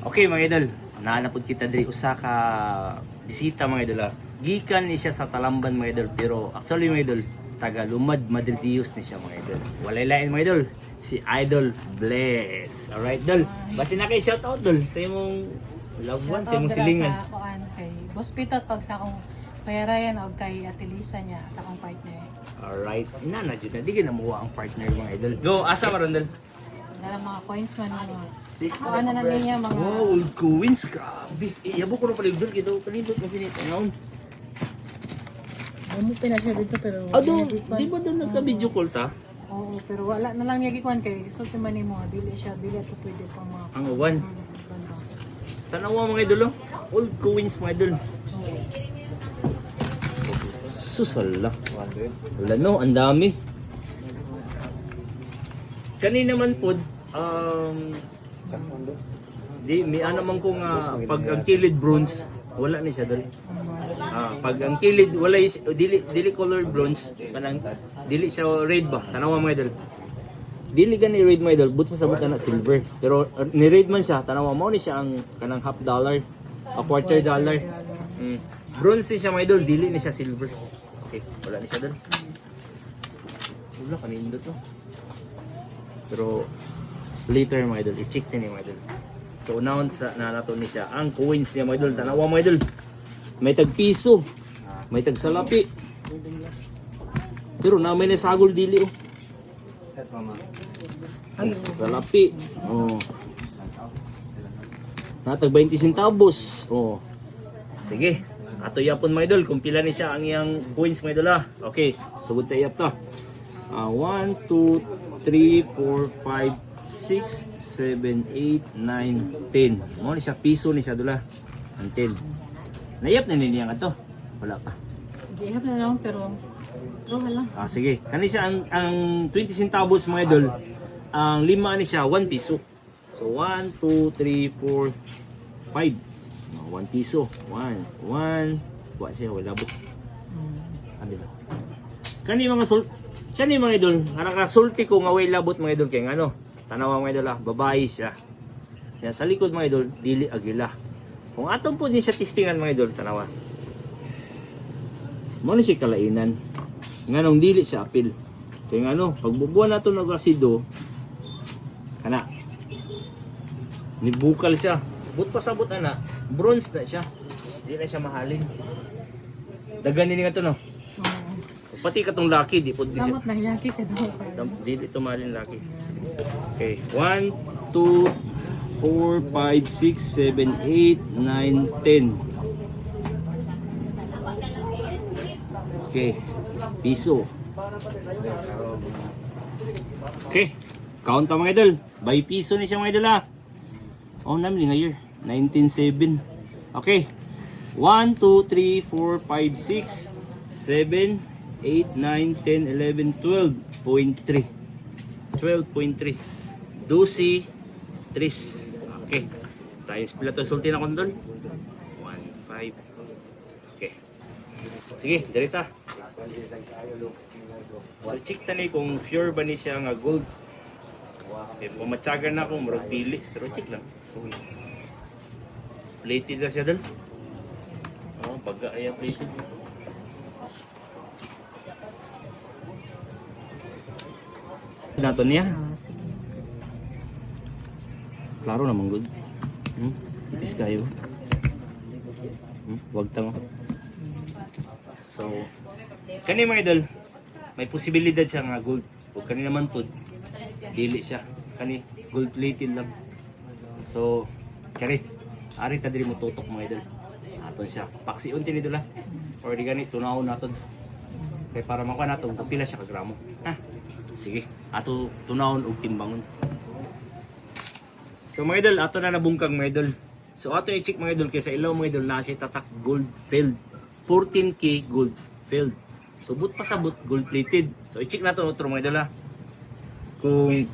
Okay mga idol, naanapod kita diri usa ka bisita mga idol. Gikan ni siya sa Talamban mga idol, pero actually mga idol, taga Lumad Madridios ni siya mga idol. Walay lain mga idol, si Idol Bless. Alright idol, basi na kay shout out dol sa imong loved one, sa imong silingan. Sa kuan kay Boss Pitot pag sa akong payarayan o kay Ate Lisa niya sa akong partner. Alright, ina na jud na di na mo ang partner mga idol. Go, asa maron dol? Dala mga coins man mga kuan na niya mga Wow, old coins, grabe. Iyabo ko na pala dol kito, palibot na sinit ngaon. bumuti na siya dito pero Ado, di ba doon nagka-video call ta? Oo, pero wala na lang niya gikuan kay sulti man nimo dili siya dili ato pwede pang mga Ang uwan. Tanawa mga idol, oh. Old coins mga idol. Susala. Wala no, ang dami. Kanina man po, di, may ano man kung pag ang kilid bronze, wala ni siya dali. Pag ang kilid, wala dili color bronze, kanang dili siya red ba? Tanawa mga idol. Dili gani red mga idol, but pasabot na silver. Pero ni red man siya, tanawa mo ni siya ang kanang half dollar, a quarter dollar. Bronze ni siya mga idol, dili ni siya silver. Okay, wala ni siya dali. Wala kanino to. Pero later mga idol, i-check din mga idol. So unahon sa nanato ni siya ang coins niya mga idol. Tanawa mga idol. May tag piso, may tag salapi. Pero na may nasagol dili oh. Salapi. Oh. Natag 20 centavos. Oh. Sige. Ato yapon mga idol kung pila ni siya ang iyang coins mga idol ah. Okay, sugod tayo to. 1, 2, 3, 4, 5, 6, 7, 8, 9, 10. Mo ni siya piso ni siya dula. Ang 10. Nayap na niya nga to. Wala pa. gihap na lang pero wala. Sige. Kani siya ang 20 centavos mga idol. Ang lima ni siya 1 piso. So 1, 2, 3, 4, 5. 1 piso. 1. Wa siya wala bot. Ano ba? Kani mga idol, nakasulti ko nga way labot mga idol kay ano. Tanawa mga idol babae siya. Kaya sa likod mga idol, dili agila. Kung atong po din siya testingan mga idol, tanawa. Mo ni siya kalainan. Nganong dili siya apil. Kaya ano, pagbubuan nato ng rasido, kana. Nibukal siya. But pasabot ana, bronze na siya. Di na siya mahalin. Dagan ni nga to no. Pati katong laki, di po di siya. Samot nang yaki ka daw. Dili to mahalin laki. Okay, 1, 2, 4, 5, 6, 7, 8, 9, 10. Okay, piso. Okay, count ta mga idol. By piso ni siya mga idol ah. Oh, namin nga year. 1907. Okay. 1, 2, 3, 4, 5, 6, 7, 8, 9, 10, 11, 12.3. 12.3. 12, 3. Okay. Times pila to sulti na kondol. 1, 5. Okay. Sige, direta. So check tani kung pure ba ni siya nga gold. Okay, pumatsagan na akong murag dili, pero check lang. Plated na siya dun. Oh, baga ay plated. Nato niya. Sige. Klaro naman good. Itis kayo. Wag tamo. So, kani mga idol, may posibilidad siya nga gold. Kung kani naman po, dili siya. Kani, gold plated lang. So, kari, ari ta diri mo tutok mga idol. Aton siya. Paksiun tin idol ha. Or di gani, tunawon naton. Kaya para makuha naton, kung pila siya ka gramo. Ha? Sige, ato tunawon og timbangon. So mga idol, ato na nabungkag mga idol. So ato i-check mga idol kaysa ilaw mga idol na siya tatak gold filled. 14K gold filled. So but pa sa but gold plated. So i-check nato otro mga idol ha. Kung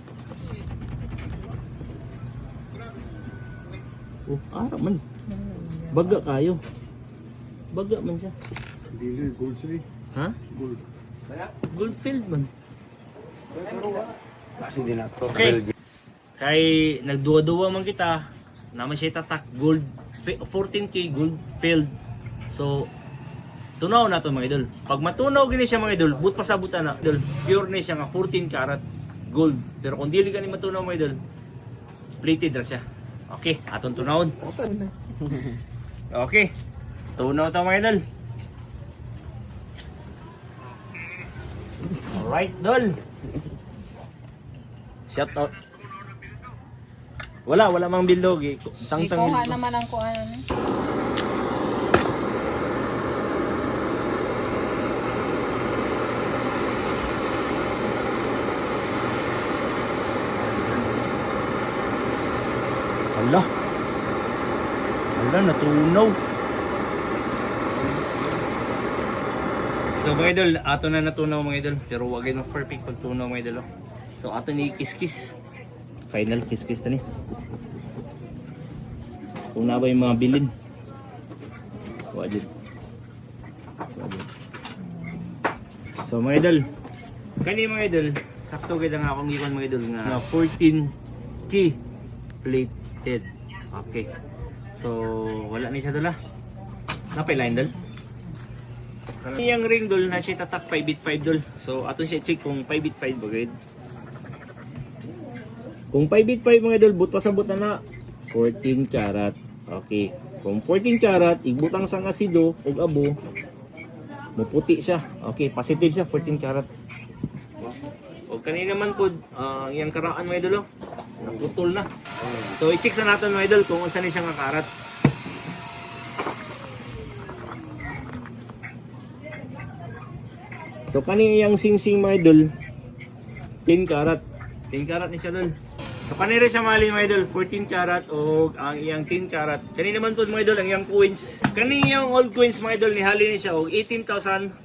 ara man. Baga kayo. Baga man siya. Dili gold siya. Ha? Gold. Gold filled man. Kasi din na to. Okay. Kay nagduwa-duwa man kita naman siya tatak gold 14k gold filled. So tunaw na to mga idol. Pag matunaw gini siya mga idol, but pasabutan na idol, pure ni siya nga 14 karat gold. Pero kung dili ka ni matunaw mga idol, plated ra siya. Okay, atong tunawon. Okay. Tunaw to mga idol. Alright, dol. Shout out. Wala mang bildog eh. Tang-tang Ikuha bildog. naman ang kuha ni. Hala. Hala, natunaw. So mga idol, ato na natunaw mga idol. Pero wag yung perfect pagtunaw mga idol. Oh. So ato ni kiss-kiss. Final kiss-kiss na ni. Kung na ba yung mga bilin. Wajid. So mga idol, kani mga idol, sakto gid ang akong iwan mga idol nga 14k plated. Okay. So wala ni siya dala. Napay line dol. Iyang ring dol na siya tatak 5.5 dol. So ato siya check kung 5.5 bagay. Kung 5.5 mga idol, but pasabot na 14 karat. Okay. Kung 14 karat, igbutang sa asido ug abo, muputi siya. Okay, positive siya 14 karat. O kanina man po, yung karaan mga idol, naputol na. So i-check sa natin mga idol kung unsa ni siya nga karat. So kanina yung sing-sing mga idol, 10 karat. 10 karat ni siya dol. So kanina siya mali mga idol, 14 karat o ang iyang 10 karat. Kanina naman po mga idol, ang iyang coins. Kanina yung old coins mga idol, nihali ni siya og 18,450.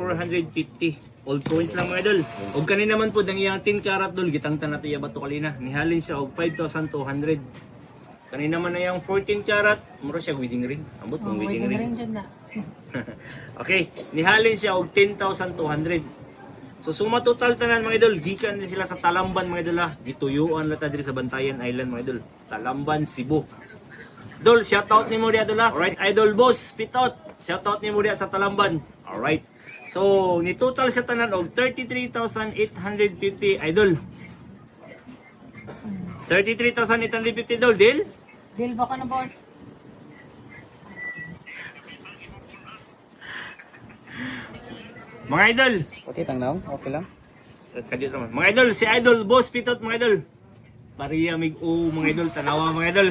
Old coins lang mga idol. O kanina naman po ang iyang 10 karat dol, gitangtan nato iya bato kalina. Nihalin siya og 5,200. Kanina naman na yung 14 karat, mura siya wedding ring. Ambot mong wedding ring. Dyan na. Okay, nihalin siya og 10,200. So suma total tanan mga idol, gikan din sila sa Talamban mga idol ha. Gituyuan na ta diri sa Bantayan Island mga idol. Talamban, Cebu. Dol, shout out ni mo diya dol ha. Alright, idol boss, pitot. Shout out ni mo diya sa Talamban. Alright. So ni total sa tanan og 33,850 idol. 33,850 dol, deal? Deal ba ka na, boss? Mga idol, Okay, tangnaw? Okay lang? kadit naman. Mga idol, si idol boss pitot mga idol. Pariya mig o mga idol, tanawa mga idol.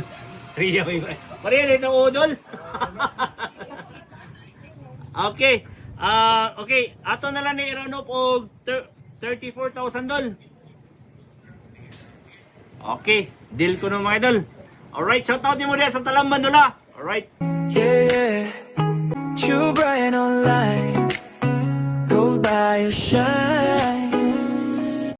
Pariya mig. Pariya dito o dol. Okay. Okay, ato na lang ni i-round up og 34,000 dol. Okay, deal ko na mga idol. Alright, shout out ni mo diya sa Talamban dol ha. Alright. Yeah, yeah. True bright.